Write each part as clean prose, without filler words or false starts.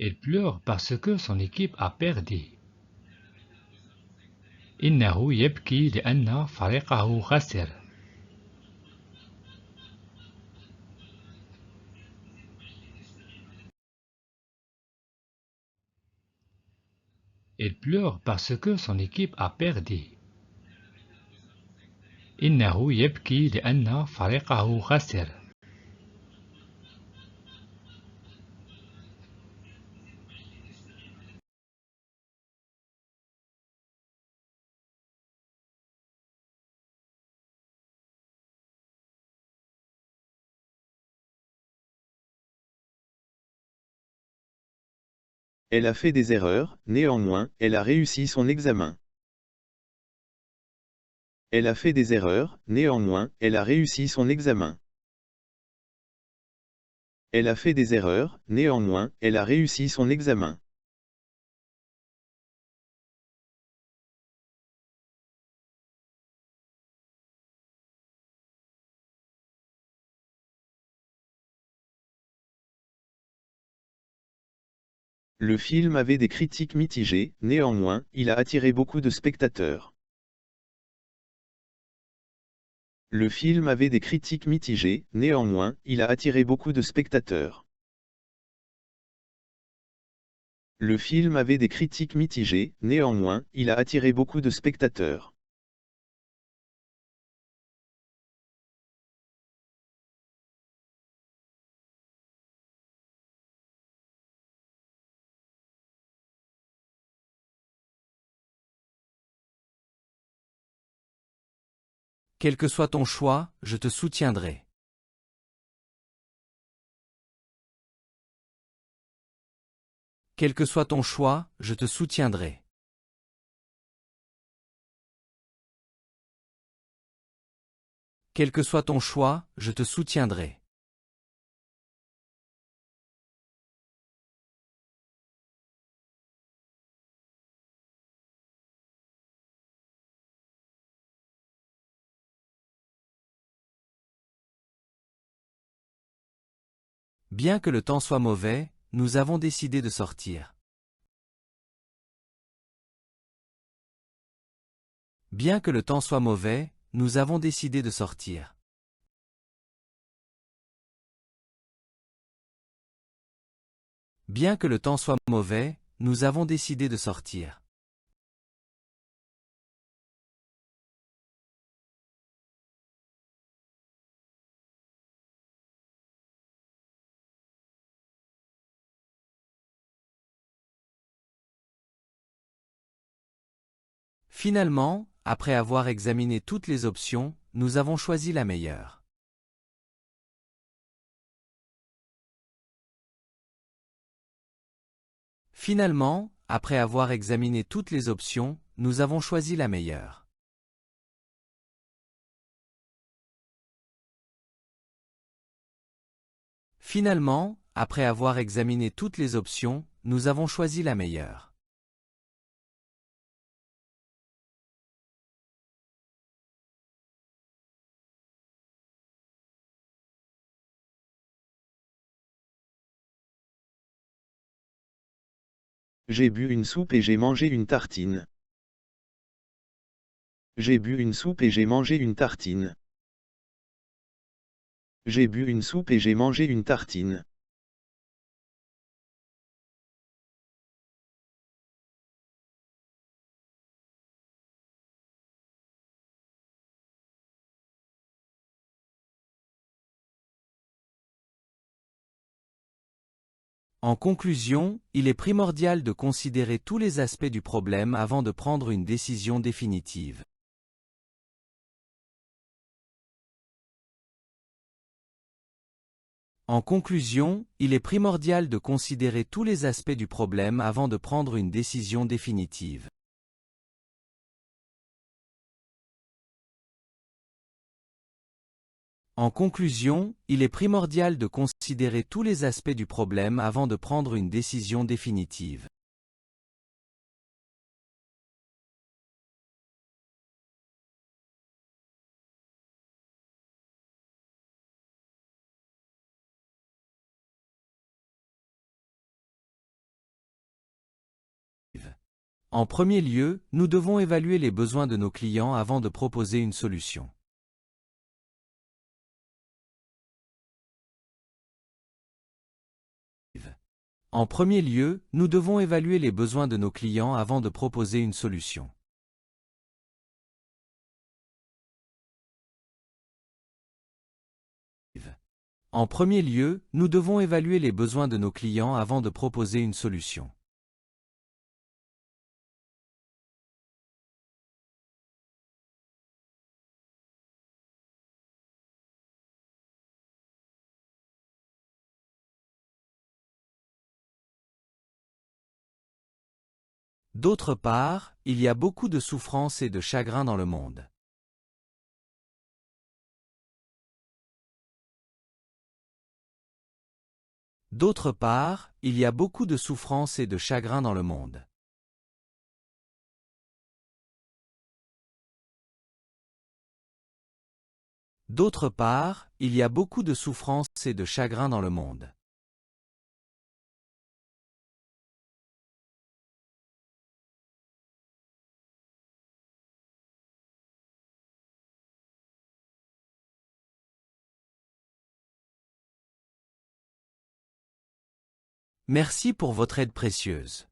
Il pleure parce que son équipe a perdu. إنه يبكي لأن فريقه خسر. Il pleure parce que son équipe a perdu. إنه يبكي لأن فريقه خسر. Elle a fait des erreurs, néanmoins, elle a réussi son examen. Elle a fait des erreurs, néanmoins, elle a réussi son examen. Elle a fait des erreurs, néanmoins, elle a réussi son examen. Le film avait des critiques mitigées, néanmoins, il a attiré beaucoup de spectateurs. Le film avait des critiques mitigées, néanmoins, il a attiré beaucoup de spectateurs. Le film avait des critiques mitigées, néanmoins, il a attiré beaucoup de spectateurs. Quel que soit ton choix, je te soutiendrai. Quel que soit ton choix, je te soutiendrai. Quel que soit ton choix, je te soutiendrai. Bien que le temps soit mauvais, nous avons décidé de sortir. Bien que le temps soit mauvais, nous avons décidé de sortir. Bien que le temps soit mauvais, nous avons décidé de sortir. Finalement, après avoir examiné toutes les options, nous avons choisi la meilleure. Finalement, après avoir examiné toutes les options, nous avons choisi la meilleure. Finalement, après avoir examiné toutes les options, nous avons choisi la meilleure. J'ai bu une soupe et j'ai mangé une tartine. J'ai bu une soupe et j'ai mangé une tartine. J'ai bu une soupe et j'ai mangé une tartine. En conclusion, il est primordial de considérer tous les aspects du problème avant de prendre une décision définitive. En conclusion, il est primordial de considérer tous les aspects du problème avant de prendre une décision définitive. En conclusion, il est primordial de considérer tous les aspects du problème avant de prendre une décision définitive. En premier lieu, nous devons évaluer les besoins de nos clients avant de proposer une solution. En premier lieu, nous devons évaluer les besoins de nos clients avant de proposer une solution. En premier lieu, nous devons évaluer les besoins de nos clients avant de proposer une solution. D'autre part, il y a beaucoup de souffrance et de chagrin dans le monde. D'autre part, il y a beaucoup de souffrance et de chagrin dans le monde. D'autre part, il y a beaucoup de souffrance et de chagrin dans le monde. Merci pour votre aide précieuse.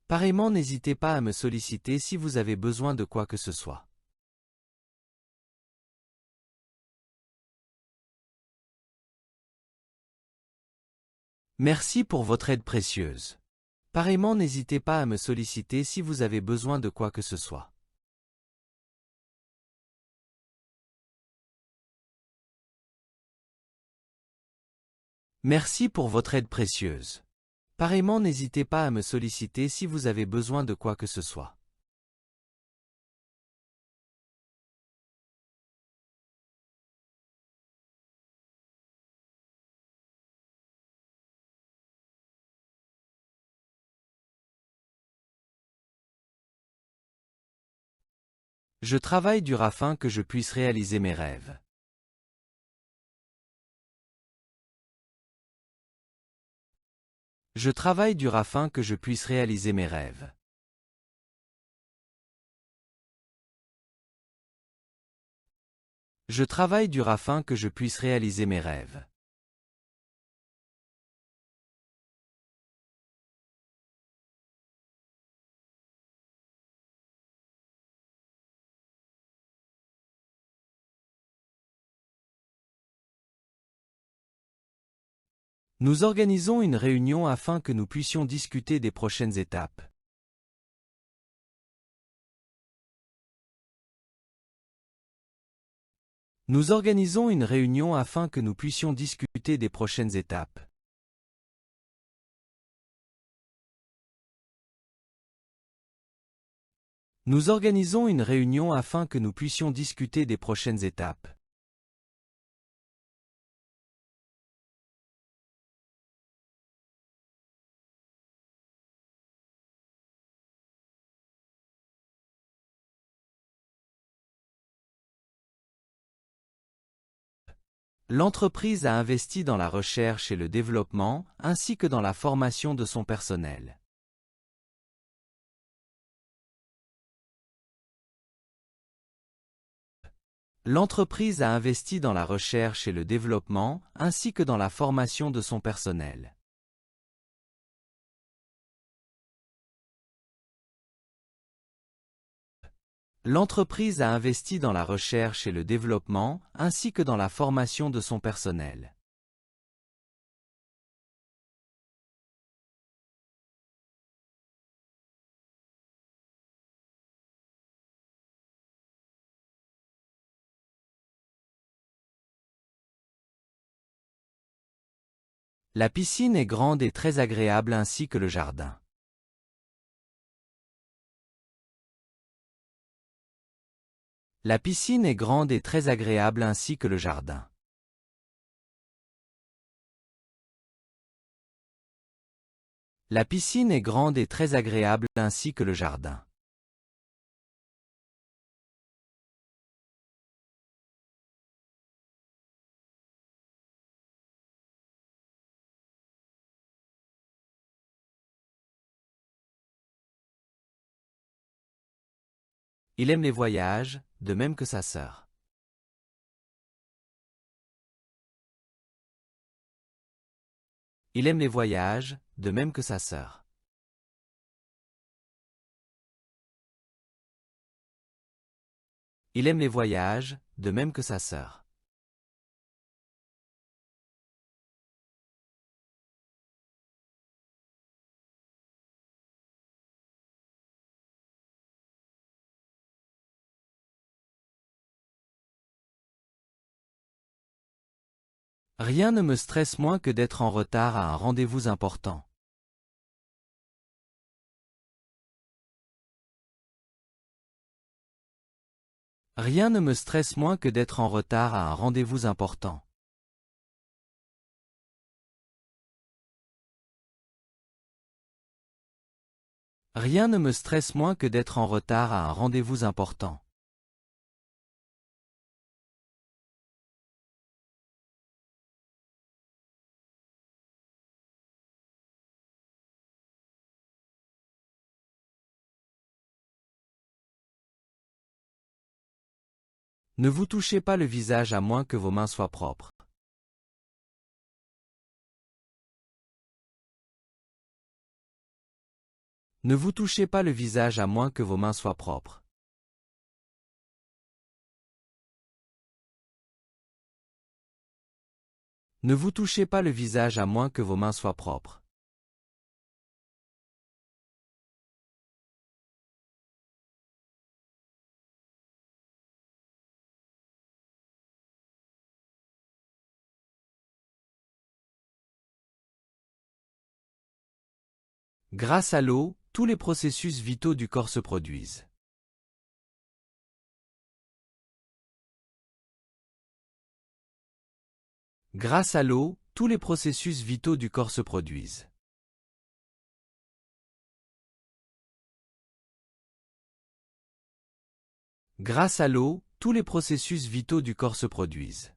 Pareillement, n'hésitez pas à me solliciter si vous avez besoin de quoi que ce soit. Merci pour votre aide précieuse. Pareillement, n'hésitez pas à me solliciter si vous avez besoin de quoi que ce soit. Merci pour votre aide précieuse. Pareillement, n'hésitez pas à me solliciter si vous avez besoin de quoi que ce soit. Je travaille dur afin que je puisse réaliser mes rêves. Je travaille dur afin que je puisse réaliser mes rêves. Je travaille dur afin que je puisse réaliser mes rêves. Nous organisons une réunion afin que nous puissions discuter des prochaines étapes. Nous organisons une réunion afin que nous puissions discuter des prochaines étapes. Nous organisons une réunion afin que nous puissions discuter des prochaines étapes. L'entreprise a investi dans la recherche et le développement, ainsi que dans la formation de son personnel. L'entreprise a investi dans la recherche et le développement, ainsi que dans la formation de son personnel. L'entreprise a investi dans la recherche et le développement, ainsi que dans la formation de son personnel. La piscine est grande et très agréable ainsi que le jardin. La piscine est grande et très agréable ainsi que le jardin. La piscine est grande et très agréable ainsi que le jardin. Il aime les voyages, de même que sa sœur. Il aime les voyages, de même que sa sœur. Il aime les voyages, de même que sa sœur. Rien ne me stresse moins que d'être en retard à un rendez-vous important. Rien ne me stresse moins que d'être en retard à un rendez-vous important. Rien ne me stresse moins que d'être en retard à un rendez-vous important. Ne vous touchez pas le visage à moins que vos mains soient propres. Ne vous touchez pas le visage à moins que vos mains soient propres. Ne vous touchez pas le visage à moins que vos mains soient propres. Grâce à l'eau, tous les processus vitaux du corps se produisent. Grâce à l'eau, tous les processus vitaux du corps se produisent. Grâce à l'eau, tous les processus vitaux du corps se produisent.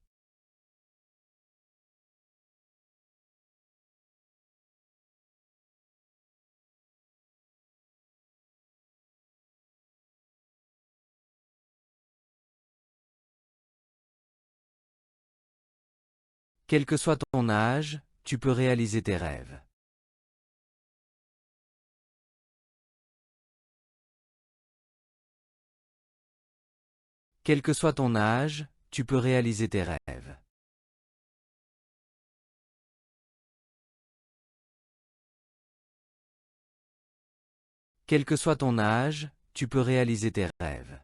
Quel que soit ton âge, tu peux réaliser tes rêves. Quel que soit ton âge, tu peux réaliser tes rêves. Quel que soit ton âge, tu peux réaliser tes rêves.